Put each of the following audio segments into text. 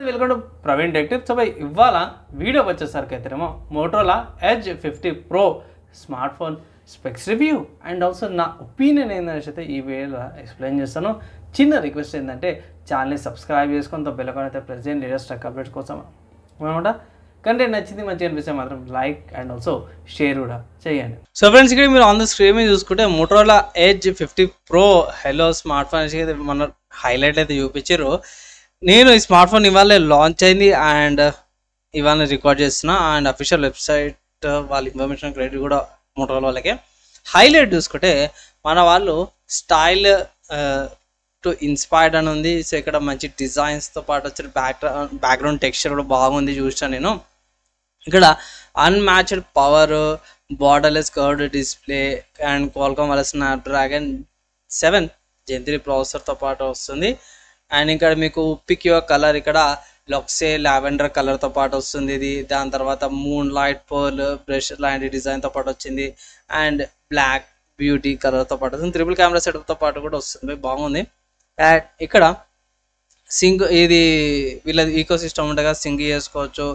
Welcome to Praveen tech tips. So by ఇవాళ video వచ్చేసరికి అయితేనేమో Motorola edge 50 pro smart phone specs review and also నా opinion ఏంటనేసి అయితే ఈ వీడియోలో ఎక్స్ప్లెయిన్ చేస్తాను. చిన్న రిక్వెస్ట్ ఏంటంటే ఛానల్ని సబ్స్క్రైబ్ చేసుకొని బెల్ ఐకాన్ అయితే ప్రెస్ చేయండి లేటెస్ట్ అప్డేట్స్ కోసం అనమాట. కంటెంట్ నచ్చింది మంచిగా అనిపిస్తే మాత్రం లైక్ అండ్ ఆల్సో షేర్ కూడా చేయండి. సో ఫ్రెండ్స్, ఇక్కడ మీరు ఆన్ ద స్క్రీన్ మీద చూసుకుంటే Motorola edge 50 pro hello smart phone అయితే మన హైలైట్ అయితే చూపించారు. నేను ఈ స్మార్ట్ ఫోన్ ఇవాళ లాంచ్ అయింది అండ్ ఇవాళ రికార్డ్ చేస్తున్నా అండ్ అఫీషియల్ వెబ్సైట్ వాళ్ళ ఇన్ఫర్మేషన్ క్రెడిట్ కూడా మోటోరోలా వాళ్ళకి. హైలైట్ చూసుకుంటే మన వాళ్ళు స్టైల్ టు ఇన్స్పైర్డ్ అని ఉంది. సో ఇక్కడ మంచి డిజైన్స్తో పాటు వచ్చి బ్యాక్గ్రౌండ్ టెక్స్చర్ కూడా బాగుంది చూసాను నేను. ఇక్కడ unmatched power, borderless curved display and Qualcomm వాళ్ళ స్నాప్డ్రాగన్ 7 Gen 3 ప్రాసెసర్తో పాటు వస్తుంది. అండ్ ఇక్కడ మీకు పిక్ యువర్ కలర్, ఇక్కడ లొక్సే లావెండర్ కలర్తో పాటు వస్తుంది ఇది. దాని తర్వాత మూన్ లైట్ పర్ల్ బ్రష్ లాంటి డిజైన్తో పాటు వచ్చింది అండ్ బ్లాక్ బ్యూటీ కలర్తో పాటు వస్తుంది. ట్రిపుల్ కెమెరా సెటప్తో పాటు కూడా వస్తుంది, బాగుంది. అండ్ ఇక్కడ సింగ్ ఇది వీళ్ళ ఈకో సిస్టమ్ ఉండగా సింగ్ చేసుకోవచ్చు.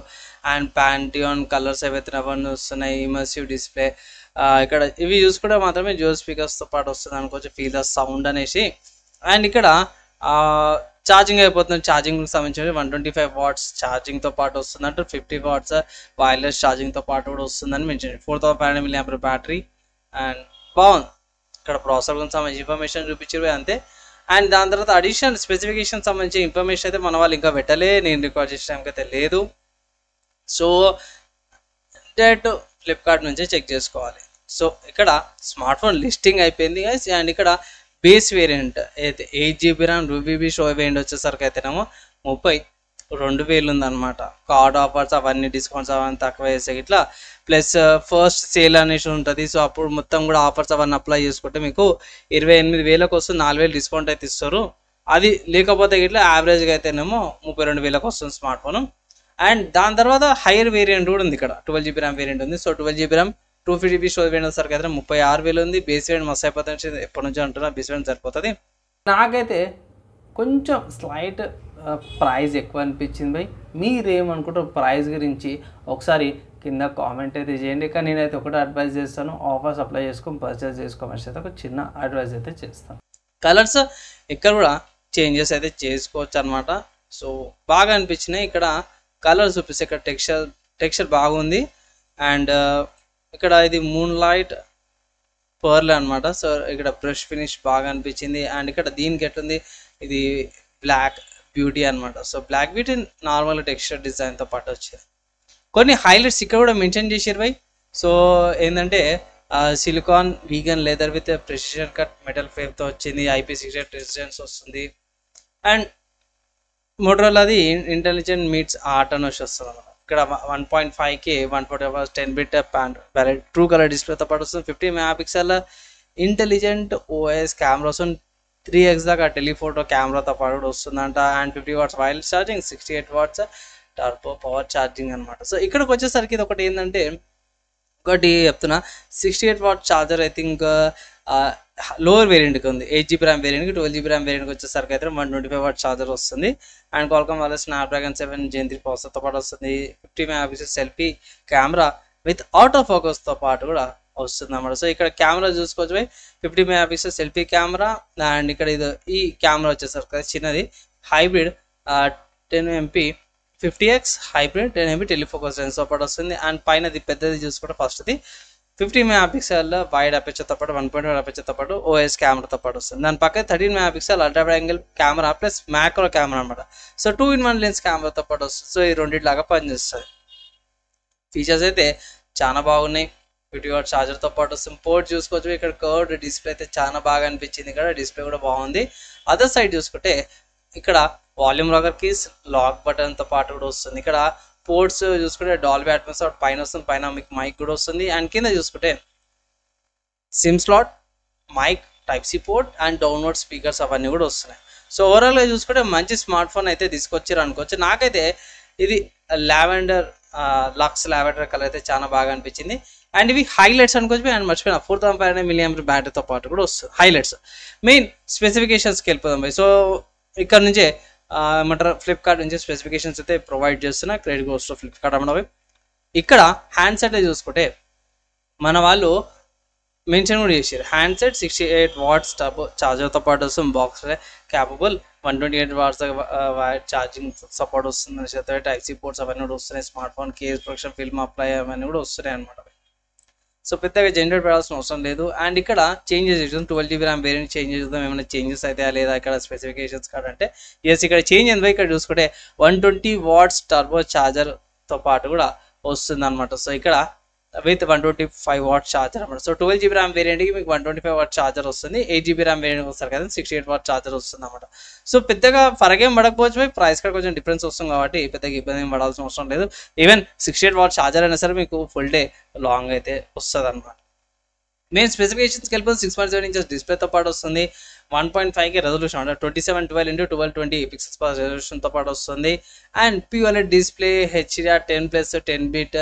అండ్ ప్యాంటియాన్ కలర్స్ ఏవైతే అవన్నీ వస్తున్నాయి, ఇమర్సివ్ డిస్ప్లే. ఇక్కడ ఇవి చూసుకుంటే మాత్రమే డ్యూయల్ స్పీకర్స్తో పాటు వస్తుంది అనుకోవచ్చు, ఫీల్ ద సౌండ్ అనేసి. అండ్ ఇక్కడ ఛార్జింగ్ అయిపోతుంది. ఛార్జింగ్కి సంబంధించి 125 watts ఛార్జింగ్తో పాటు వస్తుంది అంటే 50 watts వైర్లెస్ ఛార్జింగ్తో పాటు కూడా వస్తుందని మెన్షన్. 4500 mAh బ్యాటరీ అండ్ బాగుంది. ఇక్కడ ప్రాసెసర్ గురించి సంబంధించి ఇన్ఫర్మేషన్ చూపించారు అంతే. అండ్ దాని తర్వాత అడిషనల్ స్పెసిఫికేషన్ సంబంధించి ఇన్ఫర్మేషన్ అయితే మన వాళ్ళు ఇంకా పెట్టలే, నేను రికార్డ్ చేసే టైంకి అయితే లేదు. సో డైరెక్ట్ ఫ్లిప్కార్ట్ నుంచే చెక్ చేసుకోవాలి. సో ఇక్కడ స్మార్ట్ ఫోన్ లిస్టింగ్ అయిపోయింది గైస్. అండ్ ఇక్కడ బేస్ వేరియంట్ అయితే 8 GB RAM 2GB show variant వచ్చేసరికి అయితేనేమో 32,000 ఉందన్నమాట. కార్డ్ ఆఫర్స్ అవన్నీ డిస్కౌంట్స్ అవన్నీ తక్కువ చేసే ఇట్లా ప్లస్ ఫస్ట్ సేల్ అనేసి ఉంటుంది. సో అప్పుడు మొత్తం కూడా ఆఫర్స్ అవన్నీ అప్లై చేసుకుంటే మీకు 28,000కి వస్తుంది. 4,000 డిస్కౌంట్ అయితే ఇస్తారు. అది లేకపోతే ఇట్లా యావరేజ్గా అయితేనేమో 32,000కి వస్తుంది స్మార్ట్ ఫోన్. అండ్ దాని తర్వాత హైయర్ వేరియంట్ కూడా ఉంది, ఇక్కడ 12 GB RAM వేరియంట్ ఉంది. So 12 GB RAM 250GB show variant వచ్చేసరికి అయితే 36,000 ఉంది. బేస్ వేరియంట్ మస్తు అయిపోతుంది, ఎప్పటి నుంచో అంటున్నా బేస్ వేరియంట్ సరిపోతుంది. నాకైతే కొంచెం స్లైట్ ప్రైస్ ఎక్కువ అనిపించింది బై. మీరేమనుకుంటారు ప్రైస్ గురించి ఒకసారి కింద కామెంట్ అయితే చేయండి. కానీ నేనైతే ఒకటి అడ్వైజ్ చేస్తాను, ఆఫర్స్ అప్లై చేసుకొని పర్చేస్ చేసుకోమని అయితే ఒక చిన్న అడ్వైజ్ అయితే చేస్తాను. కలర్స్ ఇక్కడ కూడా చేంజెస్ అయితే చేసుకోవచ్చు అనమాట. సో బాగా అనిపించినాయి. ఇక్కడ కలర్స్ చూపిస్తే ఇక్కడ టెక్స్చర్ బాగుంది. అండ్ ఇక్కడ ఇది మూన్ లైట్ పర్ల్ అనమాట. సో ఇక్కడ బ్రష్ ఫినిష్ బాగా అనిపించింది. అండ్ ఇక్కడ దీనికి ఎట్లుంది, ఇది బ్లాక్ బ్యూటీ అనమాట. So black beauty normal texture డిజైన్తో పాటు వచ్చింది. కొన్ని హైలైట్స్ ఇక్కడ కూడా మెన్షన్ చేసారు బై. సో ఏంటంటే silicone vegan leather with precision cut metal ఫ్రేమ్తో వచ్చింది. IP68 రెసిస్టెన్స్ వస్తుంది. అండ్ మోటోరోలాది ఇంటెలిజెంట్ మీట్స్ ఆర్ట్ అని వస్తుంది అన్నమాట. ఇక్కడ 1.5K 140Hz 10-bit true colour డిస్ప్లేతో పాటు వస్తుంది. 50 MP ఇంటెలిజెంట్ OS కెమెరా వస్తుంది. 3x దాకా టెలిఫోటో కెమెరాతో పాటు వస్తుందంట. And 50 watts wireless charging, 68 watts turbo power charging అనమాట. సో ఇక్కడికి వచ్చేసరికి ఇది ఒకటి ఏంటంటే, ఒకటి చెప్తున్నా, 68 watt charger I think lower వేరియంట్కి ఉంది. 8 GB RAM వేరియంట్కి, 12 GB RAM వేరియంట్కి వచ్చేసరికి అయితే 125 watt ఛార్జర్ వస్తుంది. అండ్ క్వాల్కామ్ వాళ్ళ స్నాప్డ్రాగన్ 7 Gen 3 ప్రాసెసర్తో పాటు వస్తుంది. 50 MP selfie camera with auto ఫోకస్తో పాటు కూడా వస్తుంది అన్నమాట. సో ఇక్కడ కెమెరా చూసుకోవచ్చు 50 MP సెల్ఫీ కెమెరా. అండ్ ఇక్కడ ఇది ఈ కెమెరా వచ్చేసరికి చిన్నది hybrid 10MP 50x hybrid 10MP టెలిఫోకస్ లెన్స్తో పాటు వస్తుంది. అండ్ పైన పెద్దది చూసుకుంటే ఫస్ట్ది 50 MP వైడ్ అపేచర్తో పాటు 1.5 అపేచర్తో పాటు OS కెమెరాతో పాటు వస్తుంది. దాని పక్కన 13 MP ultra wide angle camera plus macro camera అనమాట. సో 2-in-1 లెన్స్ కెమెరాతో పాటు వస్తుంది. సో ఈ రెండింటిలాగా పనిచేస్తుంది. ఫీచర్స్ అయితే చాలా బాగున్నాయి. 50 watt ఛార్జర్తో పాటు వస్తుంది. పోర్ట్ చూసుకోవచ్చు, ఇక్కడ కర్వ్డ్ డిస్ప్లే అయితే చాలా బాగా అనిపించింది. ఇక్కడ డిస్ప్లే కూడా బాగుంది. అదర్ సైడ్ చూసుకుంటే ఇక్కడ వాల్యూమ్ లాగర్ కీస్, లాక్ బటన్తో పాటు కూడా వస్తుంది. ఇక్కడ పోర్ట్స్ చూసుకుంటే డాల్బీ అట్మాస్ పైన వస్తుంది, పైన మీకు మైక్ కూడా వస్తుంది. అండ్ కింద చూసుకుంటే sim slot, mic, Type-C port and download speakers అవన్నీ కూడా వస్తున్నాయి. సో ఓవరాల్గా చూసుకుంటే మంచి స్మార్ట్ ఫోన్ అయితే తీసుకొచ్చారు అనుకోవచ్చు. నాకైతే ఇది లక్స్ లావెండర్ కలర్ అయితే చాలా బాగా అనిపించింది. అండ్ ఇవి హైలైట్స్ అనుకోవచ్చు. అండ్ మర్చిపోయిన 4500 mAh బ్యాటరీతో పాటు కూడా వస్తుంది. హైలైట్స్ మెయిన్ స్పెసిఫికేషన్స్కి వెళ్ళిపోదాం. సో ఇక్కడ నుంచే ఏమంటారు ఫ్లిప్కార్ట్ నుంచి స్పెసిఫికేషన్స్ అయితే ప్రొవైడ్ చేస్తున్నా. క్రెడిట్ గోస్ టు ఫ్లిప్కార్ట్ అన్నమాట. ఇక్కడ హ్యాండ్సెట్ చూసుకుంటే మన వాళ్ళు మెన్షన్ కూడా చేశారు. హ్యాండ్సెట్ 68 వాట్స్ టర్బో ఛార్జర్తో పాటు వస్తుంది. Box capable 128 watts charging support వస్తుంది. టైప్ సి పోర్ట్స్ అవన్నీ కూడా వస్తున్నాయి. Smart phone case protection, film apply అవన్నీ కూడా వస్తున్నాయి అనమాట. సో పెద్దగా జనరేట్ పడాల్సిన అవసరం లేదు. అండ్ ఇక్కడ చేంజెస్ చేద్దాం. 12 GB ర్యామ్ వేరియంట్ చేంజ్ చేద్దాం. ఏమైనా చేంజెస్ అయితే లేదా ఇక్కడ స్పెసిఫికేషన్స్ కార్డ్ అంటే ఎస్ ఇక్కడ చేంజ్ అయింది. ఇక్కడ చూసుకుంటే 120 వాట్స్ టర్బో ఛార్జర్తో పాటు కూడా వస్తుంది అనమాట. సో ఇక్కడ విత్ 125 వాట్ ఛార్జర్ అనమాట. సో 12 GB ర్యామ్ వేరియంట్కి మీకు 125 వాట్ ఛార్జర్ వస్తుంది. 8 GB ర్యామ్ వేరియంట్ వస్తారు కదా 68 వాట్ ఛార్జర్ వస్తుంది అనమాట. సో పెద్దగా ఫరకేం పడకపోవచ్చు. ప్రైస్ కూడా కొంచెం డిఫరెన్స్ వస్తుంది కాబట్టి పెద్దగా ఇబ్బంది ఏం పడాల్సిన అవసరం లేదు. ఈవెన్ 68 వాట్ ఛార్జర్ అయినా సరే మీకు ఫుల్ డే లాంగ్ అయితే వస్తుంది అనమాట. మెయిన్ స్పెసిఫికేషన్స్కి వెళ్ళిపోతే 6.7 ఇంచెస్ డిస్ప్లేతో పాటు వస్తుంది. 1.5K రెజల్యూషన్ అంటే 2712x1220 పిక్సెల్స్ పర్ రెజల్యూషన్తో పాటు వస్తుంది. And POLED display, HDR 10+ 10 bit,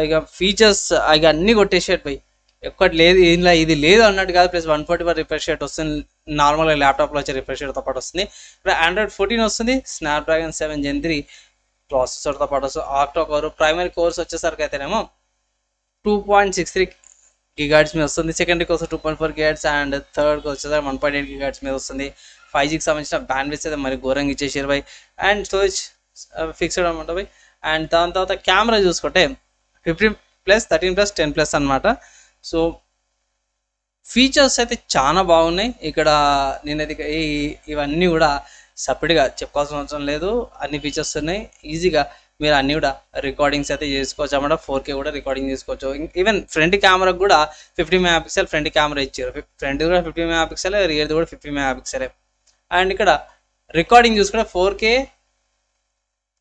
ఇక ఫీచర్స్ ఇక అన్నీ కొట్టేసాడు పోయి ఎక్కటి లేదు ఇలా ఇది లేదు అన్నట్టు కాదు. ప్లస్ 144 రిఫ్రెష్ రేట్ వస్తుంది. నార్మల్గా ల్యాప్టాప్లో వచ్చే రిఫ్రెష్ రేట్తో పాటు వస్తుంది. ఇక్కడ Android 14 వస్తుంది. స్నాప్డ్రాగన్ 7 Gen 3 ప్రాసెసర్తో పాటు వస్తుంది. ఆక్టో కోర్ ప్రైమరీ కోర్స్ వచ్చేసరికి అయితేనేమో 2.63 GHz మీద వస్తుంది. సెకండరీ కోసం 2.4 GHz అండ్ థర్డ్ వచ్చేసరికి 1.8 GHz మీద వస్తుంది. 5Gకి సంబంధించిన బ్యాండ్విడ్త్ అయితే మరి ఘోరంగా ఇచ్చేసారు బై. అండ్ స్టోరేజ్ ఫిక్స్డ్ అనమాట బై. అండ్ దాని తర్వాత కెమెరా చూసుకుంటే 15+, 13+, 10+ అనమాట. సో ఫీచర్స్ అయితే చాలా బాగున్నాయి. ఇక్కడ నేనైతే ఇవన్నీ కూడా సపరేట్గా చెప్పుకోవాల్సిన అవసరం లేదు. అన్ని ఫీచర్స్ ఉన్నాయి. ఈజీగా మీరు అన్నీ కూడా రికార్డింగ్స్ అయితే చేసుకోవచ్చు అన్నమాట. 4K కూడా రికార్డింగ్ చేసుకోవచ్చు. ఈవెన్ ఫ్రంట్ కెమెరాకి కూడా 50 MP ఫ్రంట్ కెమెరా ఇచ్చారు. ఫ్రంట్ కూడా 50 MP, రియర్ది కూడా 50 MP. అండ్ ఇక్కడ రికార్డింగ్ చూసుకుంటే 4K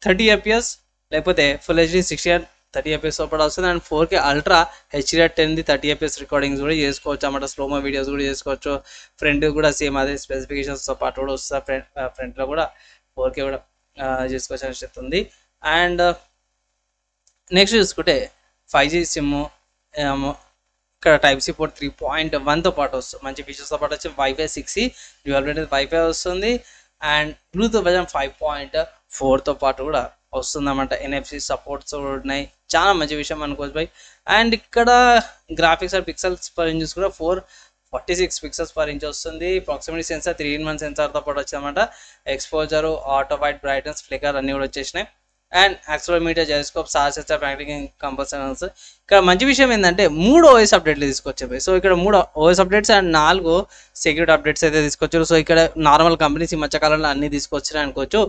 30 FPS లేకపోతే ఫుల్ HD 60 30 FPS కూడా వస్తుంది. And 4K ultra HDR 10 30 FPS recordings కూడా చేసుకోవచ్చు అన్నమాట. స్లోమో వీడియోస్ కూడా చేసుకోవచ్చు. ఫ్రంట్ కూడా సేమ్ అదే స్పెసిఫికేషన్స్తో పాటు కూడా వస్తుంది. ఫ్రంట్లో కూడా 4K కూడా చేసుకోవచ్చు అని చెప్తుంది. అండ్ నెక్స్ట్ చూసుకుంటే 5G సిమ్, ఇక్కడ టైప్ సి పోర్ట్ 3.1తో పాటు వస్తుంది. మంచి ఫీచర్స్తో పాటు వచ్చి Wi-Fi 6E dual Bluetooth Wi-Fi వస్తుంది. అండ్ బ్లూటూత్ వర్జన్ 5.4తో పాటు కూడా వస్తుంది అన్నమాట. NFC సపోర్ట్స్ కూడా ఉన్నాయి. చాలా మంచి విషయం అనుకోవచ్చు బై. అండ్ ఇక్కడ graphics and pixels per inch కూడా 446 పిక్సెల్స్ పర్ ఇంచ్ వస్తుంది. ప్రాక్సిమిటీ సెన్సార్ 3-in-1 సెన్సార్తో పాటు వచ్చిందన్నమాట. Exposure, auto white brightness, flicker అన్నీ కూడా వచ్చేసినాయి. And accelerometer, gyroscope, SAR sensor, magnetic compulsions. ఇక్కడ మంచి విషయం ఏంటంటే 3 OS అప్డేట్లు తీసుకొచ్చాయి. సో ఇక్కడ 3 OS updates and 4 security updates అయితే తీసుకొచ్చారు. సో ఇక్కడ నార్మల్ కంపెనీస్ ఈ మధ్యకాలంలో అన్నీ తీసుకొచ్చినాయి అనుకోవచ్చు.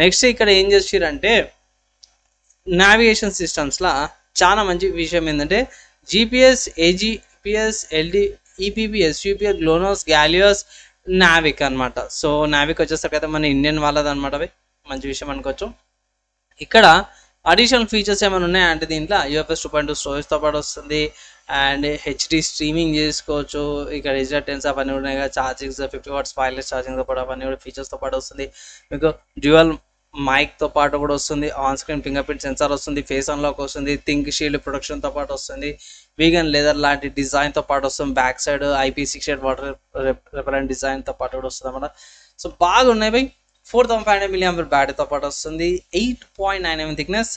నెక్స్ట్ ఇక్కడ ఏం చేసారంటే నావిగేషన్ సిస్టమ్స్లో చాలా మంచి విషయం ఏంటంటే GPS, AGPS, LD, EPP, SUPS, గ్లోనోస్, గ్యాలియోస్, Navik అనమాట. సో నావిక్ వచ్చేసరికి అయితే మన ఇండియన్ వాళ్ళది అనమాట. మంచి విషయం అనుకోవచ్చు. ఇక్కడ అడిషనల్ ఫీచర్స్ ఏమైనా ఉన్నాయంటే దీంట్లో UFS 2.2 స్టోరేజ్తో పాటు వస్తుంది. అండ్ HD స్ట్రీమింగ్ చేసుకోవచ్చు. ఇక్కడ HDR 10 అవన్నీ ఉన్నాయి కదా. ఛార్జింగ్స్ 50 వాట్స్ వైర్లెస్ ఛార్జింగ్తో పాటు అవన్నీ కూడా ఫీచర్స్తో పాటు వస్తుంది. మీకు డ్యూయల్ మైక్తో పాటు కూడా వస్తుంది. On screen finger print censor వస్తుంది. ఫేస్ అన్లాక్ వస్తుంది. థింక్ షీల్డ్ ప్రొటెక్షన్తో పాటు వస్తుంది. వీగన్ లెదర్ లాంటి డిజైన్తో పాటు వస్తుంది. బ్యాక్ సైడ్ IP68 వాటర్ రెపరెంట్ డిజైన్తో పాటు కూడా వస్తుంది అన్నమాట. సో బాగున్నాయి బై. 4500 mAh బ్యాటరీతో పాటు వస్తుంది. 8.9 mm థిక్నెస్,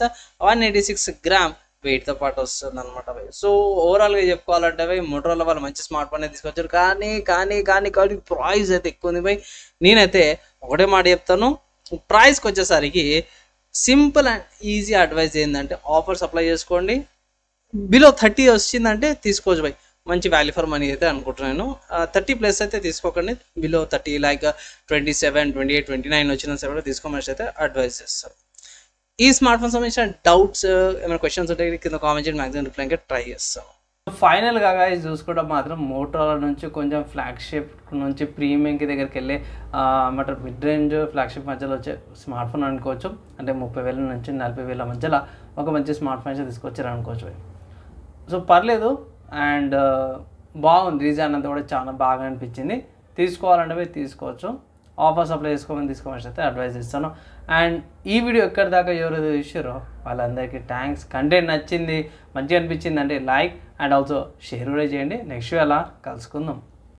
186 గ్రామ్ వెయిట్తో పాటు వస్తుంది అనమాట. సో ఓవరాల్గా చెప్పుకోవాలంటే మోటరోలా వాళ్ళు మంచి స్మార్ట్ ఫోన్ తీసుకొచ్చారు. కానీ ప్రైస్ అయితే ఎక్కువ ఉంది బై. నేనైతే ఒకటే మాట చెప్తాను, ప్రైస్కి వచ్చేసరికి సింపుల్ అండ్ ఈజీ అడ్వైస్ ఏంటంటే ఆఫర్స్ అప్లై చేసుకోండి. బిలో 30 వచ్చిందంటే తీసుకోవచ్చు బై. మంచి వాల్యూ ఫర్ మనీ అయితే అనుకుంటున్నాను. 30+ అయితే తీసుకోకండి. బిలో 30 లైక్ 27, 28, 29 వచ్చినా సరే కూడా తీసుకోమని అయితే అడ్వైస్ చేస్తాను. ఈ స్మార్ట్ ఫోన్ సంబంధించిన డౌట్స్ ఏమైనా క్వశ్చన్స్ ఉంటే కింద కామెంట్ చేయండి. మ్యాక్సిమం రిప్లైకి ట్రై చేస్తాను. ఫైనల్గా గాయస్ చూసుకోవడం మాత్రం మోటరోలా నుంచి కొంచెం ఫ్లాగ్షిప్ నుంచి ప్రీమియంకి దగ్గరికి వెళ్ళే అంటే మిడ్ రేంజ్ ఫ్లాగ్షిప్ మధ్యలో వచ్చే స్మార్ట్ ఫోన్ అనుకోవచ్చు. అంటే 30,000 నుంచి 40,000 మధ్యలో ఒక మంచి స్మార్ట్ ఫోన్స్ తీసుకొచ్చారు అనుకోవచ్చు. సో పర్లేదు. అండ్ బాగుంది. డిజైన్ అంతా కూడా చాలా బాగా అనిపించింది. తీసుకోవాలంటే తీసుకోవచ్చు. ఆఫర్స్ అప్లై తీసుకోమని అయితే అడ్వైస్ ఇస్తాను. అండ్ ఈ వీడియో ఎక్కడి దాకా ఎవరైతే చూసారో వాళ్ళందరికీ థ్యాంక్స్. కంటెంట్ నచ్చింది, మంచిగా అనిపించింది అంటే లైక్ అండ్ ఆల్సో షేర్ కూడా చేయండి. నెక్స్ట్ అలా కలుసుకుందాం.